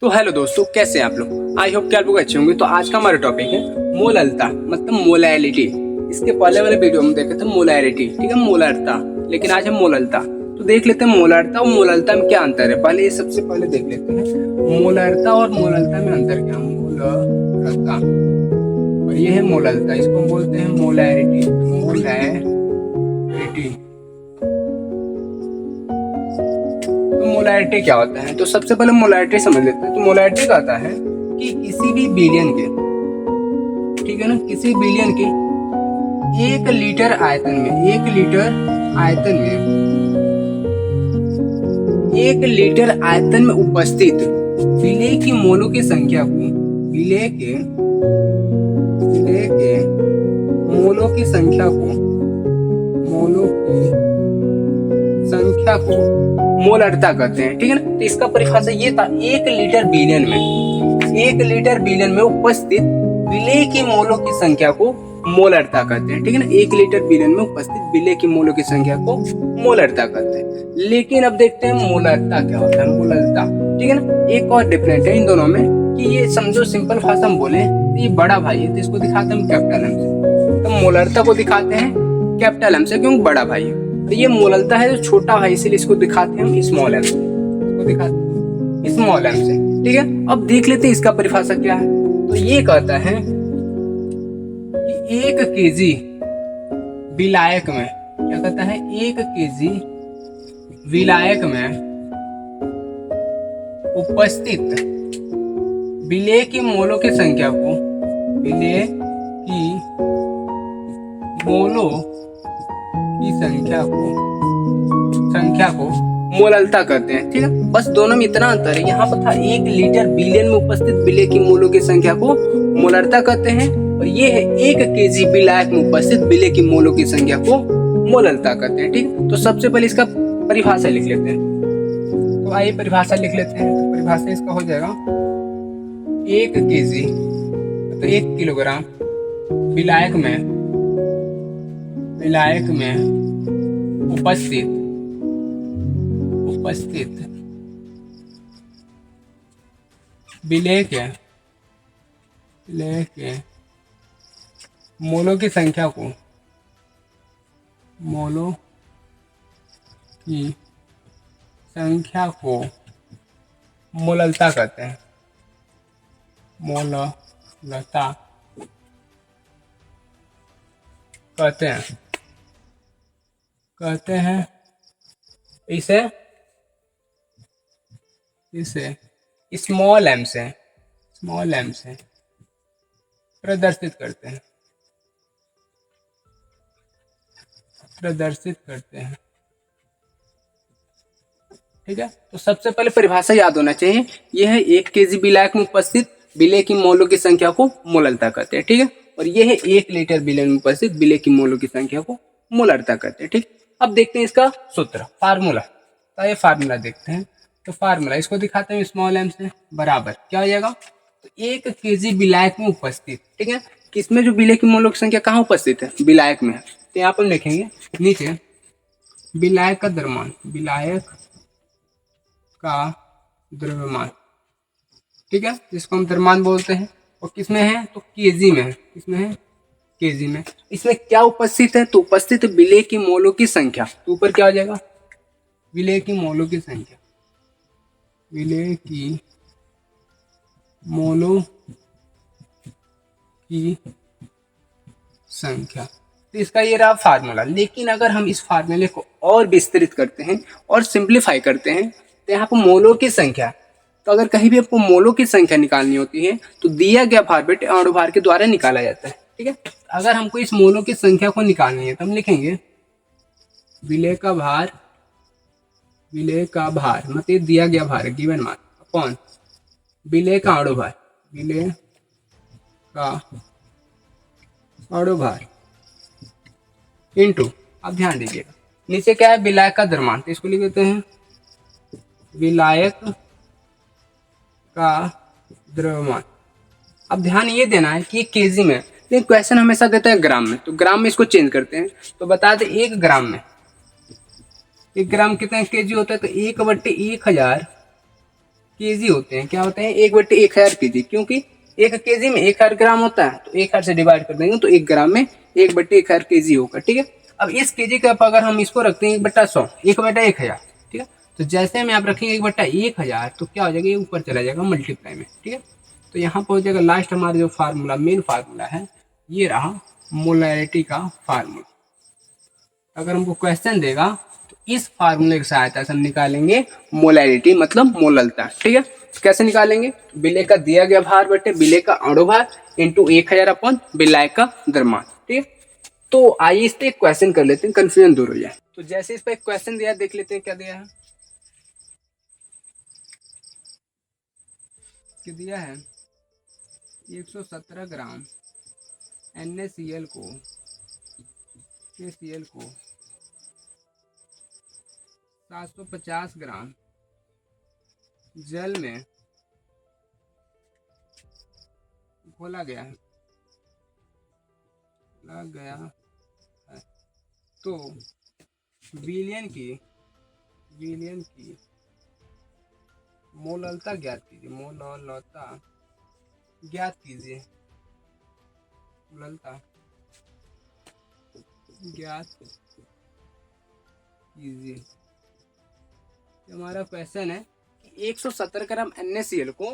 तो हेलो दोस्तों, कैसे हैं आप लोग। आई होप कि आप लोग अच्छे होंगे। तो आज का हमारा टॉपिक है मोललता, मतलब मोलैलिटी। इसके पहले वाले वीडियो में देखे थे मोलैरिटी, ठीक है, मोलरता। लेकिन आज है मोललता। तो देख लेते हैं मोलरता और मोललता में क्या अंतर है। पहले ये सबसे पहले देख लेते हैं मोलरता और मोललता में अंतर क्या। मोलरता और ये है मोललता, इसको हम बोलते हैं मोलैरिटी। मोलैरिटी। तो मोलैरिटी क्या होता है। तो सबसे पहले मोलैरिटी समझ लेते हैं। तो मोलैरिटी कहता है कि किसी भी बिलियन के, ठीक है ना, किसी बिलियन के 1 लीटर आयतन में, 1 लीटर आयतन में उपस्थित विलेय की मोलों की संख्या को, विलेय के मोलों की संख्या को मोलरता कहते हैं, ठीक है ना। तो इसका परिभाषा ये था, 1 लीटर बिलियन में उपस्थित विलेय की मोलों की संख्या को मोलरता कहते हैं, ठीक है ना। 1 लीटर बिलियन में उपस्थित विलेय की मोलों की संख्या को मोलरता कहते हैं। लेकिन अब देखते हैं मोलरता क्या होता है। मोलरता, ठीक है ना, एक और डिफरेंट है इन दोनों में कि ये समझो सिंपल भाषा में बोले तो ये बड़ा भाई है, तो इसको दिखाते हैं कैपिटल एम से। तो मोलरता को दिखाते हैं कैपिटल एम से, क्योंकि बड़ा भाई है। तो ये मोललता है जो छोटा भाई, इसलिए इसको दिखाते हैं हम स्मॉल एम से, इसको दिखाते हैं स्मॉल एम से, ठीक है। अब देख लेते हैं इसका परिभाषा क्या है। तो ये कहता है कि 1 केजी विलायक में, क्या कहता है, 1 केजी विलायक में उपस्थित विलेय की मोलों की संख्या को, विलेय की मोलों की संख्या को मोललता कहते हैं, ठीक है। बस दोनों में इतना अंतर है। यहाँ पर था 1 लीटर बिलियन में उपस्थित विलेय की मोलों की संख्या को मोलरता कहते हैं, और ये है 1 केजी विलायक में उपस्थित विलेय की मोलों की संख्या को मोललता कहते हैं, ठीक है। तो सबसे पहले इसका परिभाषा लिख लेते हैं। तो आइए परिभाषा लिख लेते हैं। तो परिभाषा इसका हो जाएगा 1 केजी तो 1 किलोग्राम विलायक में उपस्थित विलेय के मोलों की संख्या को मोललता कहते हैं, मोललता कहते हैं। इसे स्मॉल एम से प्रदर्शित करते हैं, ठीक है। तो सबसे पहले परिभाषा याद होना चाहिए। यह है 1 केजी विलायक में उपस्थित विलेय की मोलों की संख्या को मोललता कहते हैं, ठीक है। और यह है 1 लीटर बिलियन में उपस्थित विलेय की मोलों की संख्या को मोलरता कहते हैं, ठीक। अब देखते हैं इसका सूत्र, फार्मूला। तो ये फार्मूला देखते हैं। तो फार्मूला इसको दिखाते हैं स्मॉल एम से, बराबर क्या हो जाएगा। तो 1 केजी विलायक में उपस्थित, ठीक है, किसमें जो विलेय की मोलों की संख्या कहाँ उपस्थित है, विलायक में। तो यहाँ पर लिखेंगे नीचे विलायक का द्रव्यमान, ठीक है, जिसको हम द्रव्यमान बोलते हैं। और किसमें है, तो केजी में है। किसमें है, केजी में। इसमें क्या उपस्थित है, तो उपस्थित विलेय की मोलों की संख्या। तो ऊपर क्या हो जाएगा, विलेय की मोलों की संख्या, विलेय की मोलों की संख्या। तो इसका ये रहा फार्मूला। लेकिन अगर हम इस फार्मूले को और विस्तृत करते हैं और सिंप्लीफाई करते हैं, तो यहाँ पर मोलों की संख्या, तो अगर कहीं भी आपको मोलों की संख्या निकालनी होती है तो दिया गया भार अणुभार के द्वारा निकाला जाता है, ठीक है। अगर हमको इस मोलों की संख्या को निकालनी है तो हम लिखेंगे विलेय का भार मतलब दिया गया भार, गिवन मान, अपॉन विलेय का अणुभार इंटू, अब ध्यान दीजिएगा नीचे क्या है, विलायक का द्रव्यमान। तो इसको लिख देते हैं विलायक का द्रव्यमान। अब ध्यान ये देना है कि ये केजी में, लेकिन क्वेश्चन हमेशा देता है ग्राम में, तो ग्राम में इसको चेंज करते हैं। तो बता दें 1 ग्राम में, 1 ग्राम कितना केजी होता है, तो 1/1000 केजी होते हैं, क्या होते हैं, 1/1000 केजी, क्योंकि 1 केजी में 1000 ग्राम होता है, तो 1000 से डिवाइड कर देंगे तो 1 ग्राम में 1/1000 केजी होगा। ठीक है, अब इस केजी का अगर हम इसको रखते हैं 1/100, 1/1000, ठीक है, तो जैसे में आप रखेंगे 1/1000 तो क्या हो जाएगा, ये ऊपर चला जाएगा मल्टीप्लाई में। ठीक है, तो यहाँ पर हो जाएगा लास्ट हमारा जो फार्मूला, मेन फार्मूला है, ये रहा मोलैरिटी का फार्मूला। अगर हमको क्वेश्चन देगा तो इस फार्मूले की सहायता से हम निकालेंगे मोलैरिटी, मतलब मोललता। ठीक है, कैसे निकालेंगे, विलेय का दिया गया भार बटे विलेय का अणु भार इंटू 1000 अपन विलाय का द्रव्यमान। ठीक है, तो आइए इस पे एक क्वेश्चन कर लेते हैं, कंफ्यूजन दूर हो जाए। तो जैसे इस पे एक क्वेश्चन दिया, देख लेते हैं क्या दिया है। क्या दिया है, 117 ग्राम NaCl को KCl को 750 ग्राम जल में घोला गया है, तो विलयन की मोललता ज्ञात कीजिए, मोललता ज्ञात कीजिए, मोललता ज्ञात कीजिए। हमारा क्वेश्चन है कि 117 ग्राम NaCl को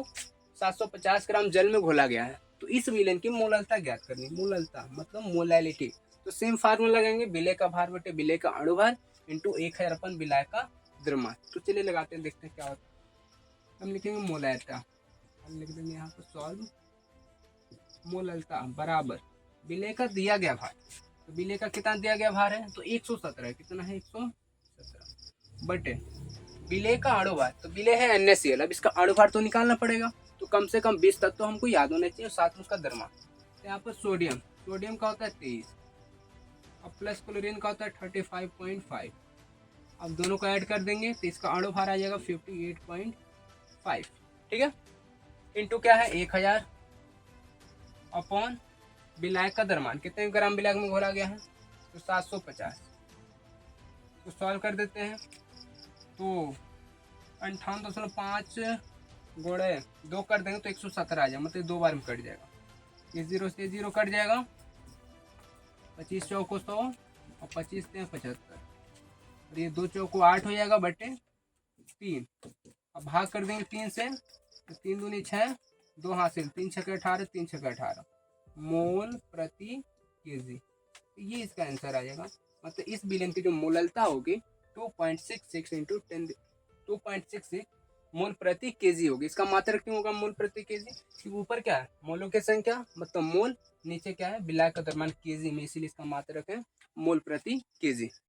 750 ग्राम जल में घोला गया है, तो इस विलयन की मोललता ज्ञात करनी। मोललता मतलब मोलैलिटी, तो सेम फार्मूला लगाएंगे, विलेय का भार बटे विलेय का अणु भार इंटू 1000 अपन विलाय का द्रव्यमान। तो चलिए लगाते हैं, देखते हैं क्या होता है। हम लिखेंगे मोलैलिटा, हम लिख देंगे यहाँ पर सॉल्व मोललता बराबर विलेय का दिया गया भार, तो विलेय का कितना दिया गया भार है, तो 117, कितना है 117 बटे विलेय का अणु भार, तो विलेय है NaCl, अब इसका अणु भार तो निकालना पड़ेगा, तो कम से कम 20 तक तो हमको याद होना चाहिए, और साथ में उसका द्रव्यमान। तो यहाँ पर सोडियम का होता है 23, और प्लस क्लोरीन का होता है 35.5। अब दोनों को ऐड कर देंगे तो इसका अणु भार आ जाएगा 58.5। ठीक है, इंटू क्या है 1000 अपॉन विलायक का द्रव्यमान, कितने ग्राम विलायक में घोला गया है, तो 750। तो सॉल्व कर देते हैं, तो 58.5 गुणे 2 कर देंगे तो 117 आ जाएगा, मतलब 2 बार में कट जाएगा, ये 0 से 0 कट जाएगा, 25 चौको 100 और 25 से 75, और ये 2 चौको 8 हो जाएगा बटे 3। अब भाग कर देंगे 3 से, तो 3 दूनी 6, 2 हासिल, 3 छक्के 18, 3 छक्के 18 मोल प्रति केजी। ये इसका आंसर आ जाएगा, मतलब इस विलयन की जो मोललता होगी 2.66 इंटू 10 2.66 मोल प्रति केजी होगी। इसका मात्रक क्यों होगा मोल प्रति केजी, क्योंकि ऊपर क्या है मोलों की संख्या मतलब मोल, नीचे क्या है विलायक का द्रव्यमान केजी में, इसीलिए इसका मात्रक है मोल प्रति केजी।